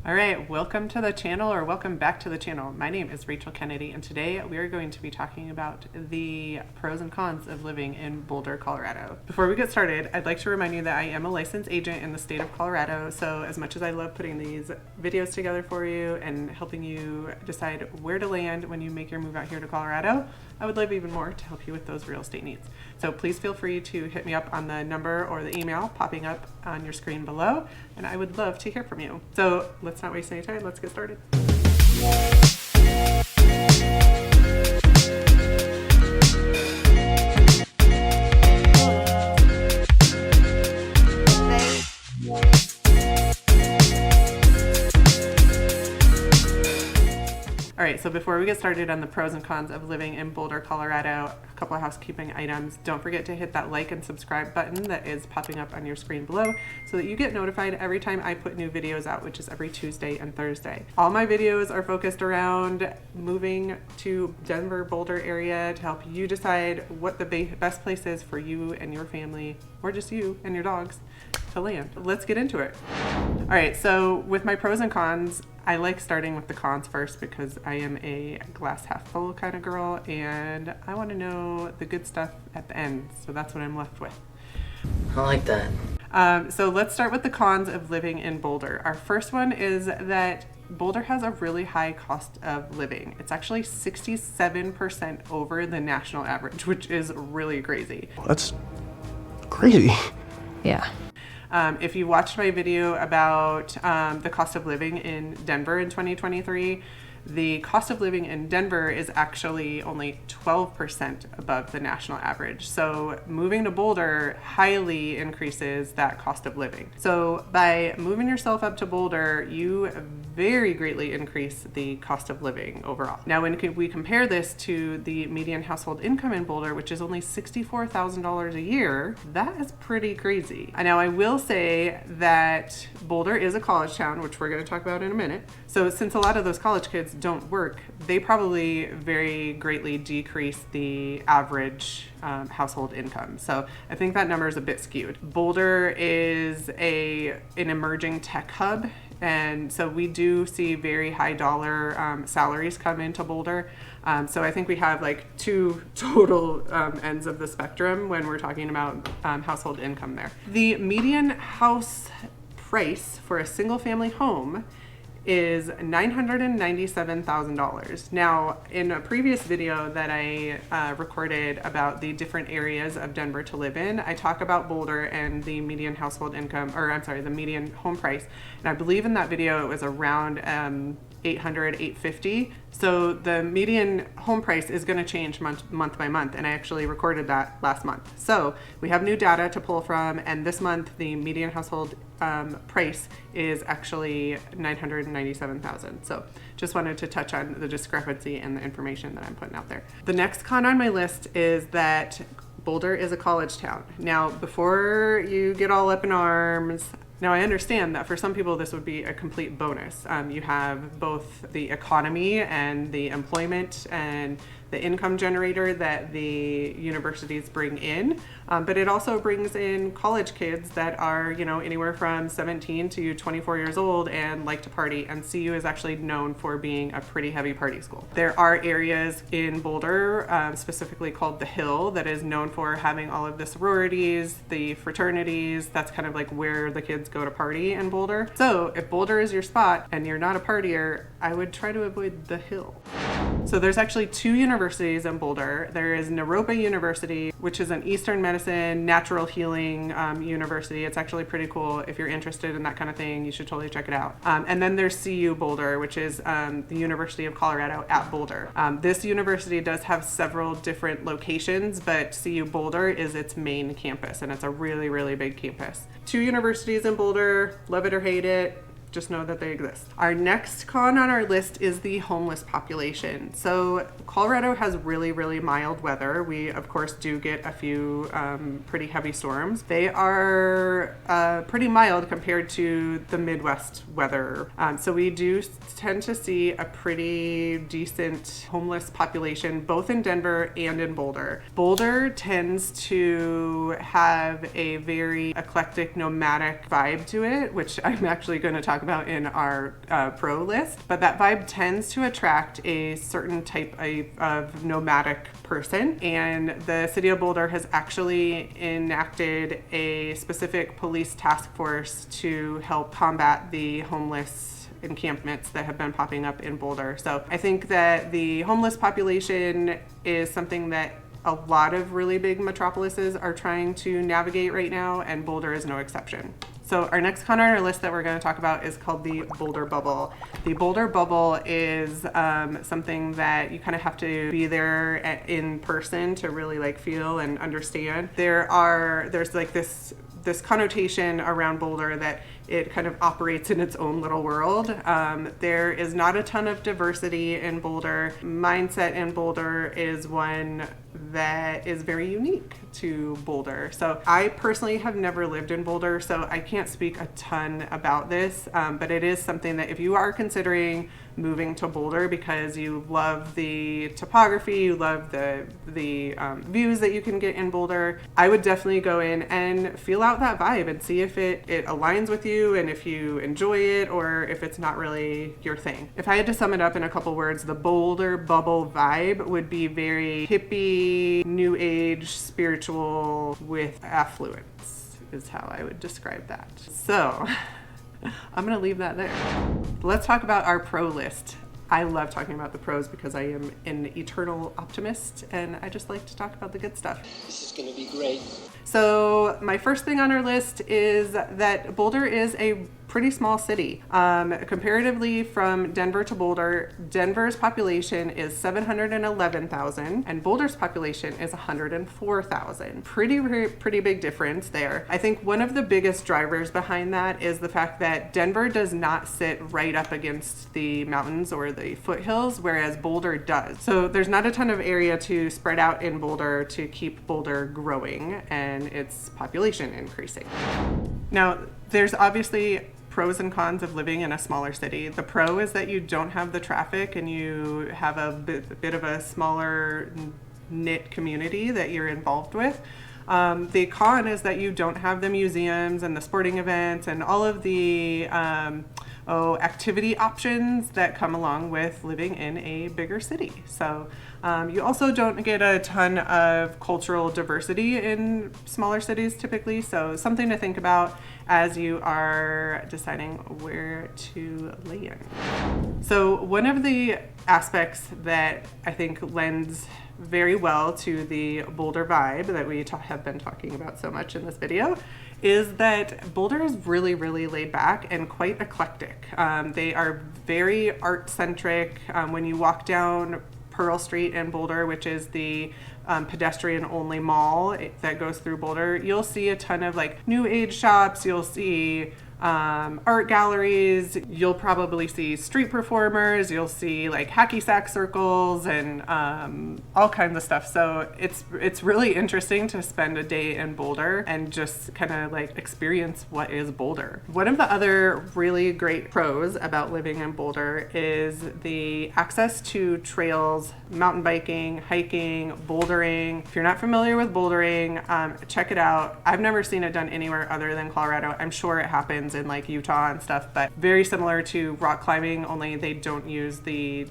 All right, welcome to the channel, or welcome back to the channel. My name is Rachel Kennedy, and today we are going to be talking about the pros and cons of living in Boulder, Colorado. Before we get started, I'd like to remind you that I am a licensed agent in the state of Colorado, so as much as I love putting these videos together for you and helping you decide where to land when you make your move out here to Colorado, I would love even more to help you with those real estate needs. So please feel free to hit me up on the number or the email popping up on your screen below, and I would love to hear from you. So let's not waste any time, let's get started. All right, so before we get started on the pros and cons of living in Boulder, Colorado, a couple of housekeeping items. Don't forget to hit that like and subscribe button that is popping up on your screen below so that you get notified every time I put new videos out, which is every Tuesday and Thursday. All my videos are focused around moving to Denver, Boulder area to help you decide what the best place is for you and your family, or just you and your dogs, to land. Let's get into it. All right, so with my pros and cons, I like starting with the cons first because I am a glass half full kind of girl and I want to know the good stuff at the end. So that's what I'm left with. I like that. So let's start with the cons of living in Boulder. Our first one is that Boulder has a really high cost of living. It's actually 67% over the national average, which is really crazy. That's crazy. Yeah. If you watched my video about the cost of living in Denver in 2023, the cost of living in Denver is actually only 12% above the national average. So moving to Boulder highly increases that cost of living. So by moving yourself up to Boulder, you very greatly increase the cost of living overall. Now, when we compare this to the median household income in Boulder, which is only $64,000 a year, that is pretty crazy. Now, I will say that Boulder is a college town, which we're going to talk about in a minute. So since a lot of those college kids don't work, they probably very greatly decrease the average household income. So I think that number is a bit skewed. Boulder is an emerging tech hub, and so we do see very high dollar salaries come into Boulder. So I think we have like two total ends of the spectrum when we're talking about household income there. The median house price for a single family home is $997,000. Now, in a previous video that I recorded about the different areas of Denver to live in, I talk about Boulder and the median household income, or I'm sorry, the median home price. And I believe in that video it was around $850. So the median home price is going to change month by month, and I actually recorded that last month. So we have new data to pull from, and this month the median household price is actually $997,000. So just wanted to touch on the discrepancy and the information that I'm putting out there. The next con on my list is that Boulder is a college town. Now, before you get all up in arms, now, I understand that for some people this would be a complete bonus. You have both the economy and the employment and the income generator that the universities bring in, but it also brings in college kids that are, anywhere from 17 to 24 years old and like to party, and CU is actually known for being a pretty heavy party school. There are areas in Boulder, specifically called the Hill, that is known for having all of the sororities, the fraternities. That's kind of like where the kids go to party in Boulder. So if Boulder is your spot and you're not a partier, I would try to avoid the Hill. So there's actually two universities in Boulder. There is Naropa University, which is an Eastern medicine, natural healing university. It's actually pretty cool. If you're interested in that kind of thing, you should totally check it out. And then there's CU Boulder, which is the University of Colorado at Boulder. This university does have several different locations, but CU Boulder is its main campus, and it's a really, really big campus. Two universities in Boulder, love it or hate it. Just know that they exist. Our next con on our list is the homeless population. So Colorado has really, really mild weather. We, of course, do get a few pretty heavy storms. They are pretty mild compared to the Midwest weather. So we do tend to see a pretty decent homeless population, both in Denver and in Boulder. Boulder tends to have a very eclectic, nomadic vibe to it, which I'm actually going to talk talk about in our pro list, but that vibe tends to attract a certain type of nomadic person, and the city of Boulder has actually enacted a specific police task force to help combat the homeless encampments that have been popping up in Boulder. So I think that the homeless population is something that a lot of really big metropolises are trying to navigate right now, and Boulder is no exception. So our next con on our list that we're going to talk about is called the Boulder Bubble. The Boulder Bubble is something that you kind of have to be there in person to really like feel and understand. There's like this connotation around Boulder that it kind of operates in its own little world. There is not a ton of diversity in Boulder. Mindset in Boulder is one that is very unique to Boulder. So I personally have never lived in Boulder, so I can't speak a ton about this, but it is something that if you are considering moving to Boulder because you love the topography, you love the views that you can get in Boulder, I would definitely go in and feel out that vibe and see if it aligns with you and if you enjoy it or if it's not really your thing. If I had to sum it up in a couple words, the Boulder Bubble vibe would be very hippie, new age, spiritual with affluence is how I would describe that. So I'm going to leave that there. Let's talk about our pro list. I love talking about the pros because I am an eternal optimist and I just like to talk about the good stuff. This is going to be great. So my first thing on our list is that Boulder is a pretty small city. Comparatively from Denver to Boulder, Denver's population is 711,000 and Boulder's population is 104,000. Pretty big difference there. I think one of the biggest drivers behind that is the fact that Denver does not sit right up against the mountains or the foothills, whereas Boulder does. So there's not a ton of area to spread out in Boulder to keep Boulder growing and its population increasing. Now, there's obviously pros and cons of living in a smaller city. The pro is that you don't have the traffic and you have a bit of a smaller knit community that you're involved with. The con is that you don't have the museums and the sporting events and all of the activity options that come along with living in a bigger city. So you also don't get a ton of cultural diversity in smaller cities typically, so something to think about as you are deciding where to land. So one of the aspects that I think lends very well to the Boulder vibe that we have been talking about so much in this video is that Boulder is really, really laid back and quite eclectic. They are very art-centric. When you walk down Pearl Street in Boulder, which is the pedestrian-only mall that goes through Boulder, you'll see a ton of like new age shops. You'll see art galleries. You'll probably see street performers. You'll see like hacky sack circles and all kinds of stuff. So it's really interesting to spend a day in Boulder and just kind of like experience what is Boulder. One of the other really great pros about living in Boulder is the access to trails, mountain biking, hiking, bouldering. If you're not familiar with bouldering, check it out. I've never seen it done anywhere other than Colorado. I'm sure it happens in like Utah and stuff, but very similar to rock climbing, only they don't use the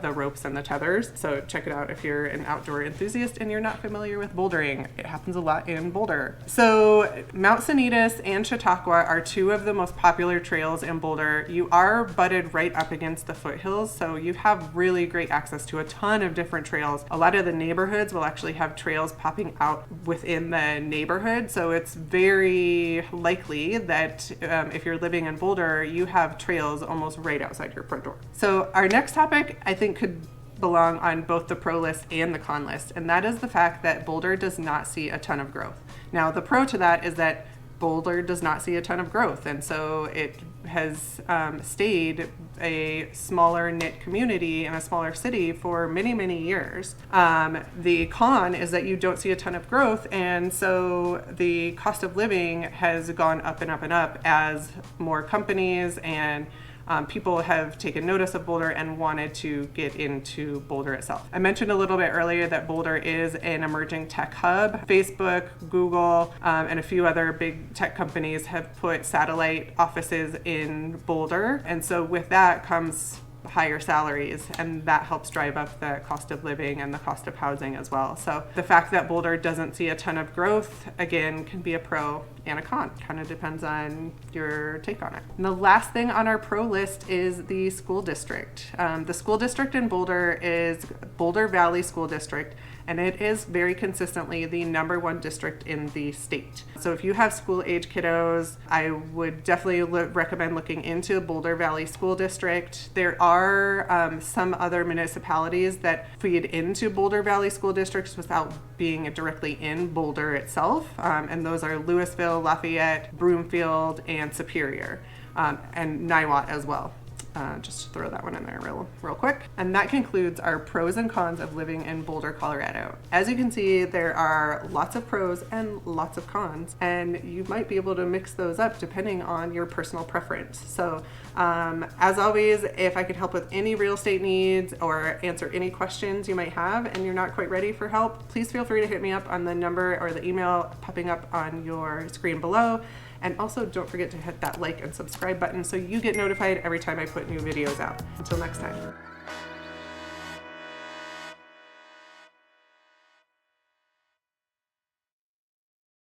ropes and the tethers. So check it out if you're an outdoor enthusiast and you're not familiar with bouldering. It happens a lot in Boulder. So Mount Sanitas and Chautauqua are two of the most popular trails in Boulder. You are butted right up against the foothills, so you have really great access to a ton of different trails. A lot of the neighborhoods will actually have trails popping out within the neighborhood, so it's very likely that if you're living in Boulder, you have trails almost right outside your front door. So our next topic, I think, could belong on both the pro list and the con list, and that is the fact that Boulder does not see a ton of growth. Now, the pro to that is that Boulder does not see a ton of growth, and so it has stayed a smaller knit community in a smaller city for many, many years. The con is that you don't see a ton of growth, and so the cost of living has gone up and up and up as more companies and people have taken notice of Boulder and wanted to get into Boulder itself. I mentioned a little bit earlier that Boulder is an emerging tech hub. Facebook, Google, and a few other big tech companies have put satellite offices in Boulder. And so with that comes higher salaries, and that helps drive up the cost of living and the cost of housing as well. So the fact that Boulder doesn't see a ton of growth, again, can be a pro and a con. Kind of depends on your take on it. And the last thing on our pro list is the school district. The school district in Boulder is Boulder Valley School District, and it is very consistently the #1 district in the state. So if you have school age kiddos, I would definitely recommend looking into Boulder Valley School District. There are some other municipalities that feed into Boulder Valley School Districts without being directly in Boulder itself, and those are Louisville, Lafayette, Broomfield, and Superior, and Niwot as well. Just to throw that one in there real quick. And that concludes our pros and cons of living in Boulder, Colorado. As you can see, there are lots of pros and lots of cons, and you might be able to mix those up depending on your personal preference. So as always, if I could help with any real estate needs or answer any questions you might have and you're not quite ready for help, please feel free to hit me up on the number or the email popping up on your screen below. And also don't forget to hit that like and subscribe button so you get notified every time I put new videos out. Until next time.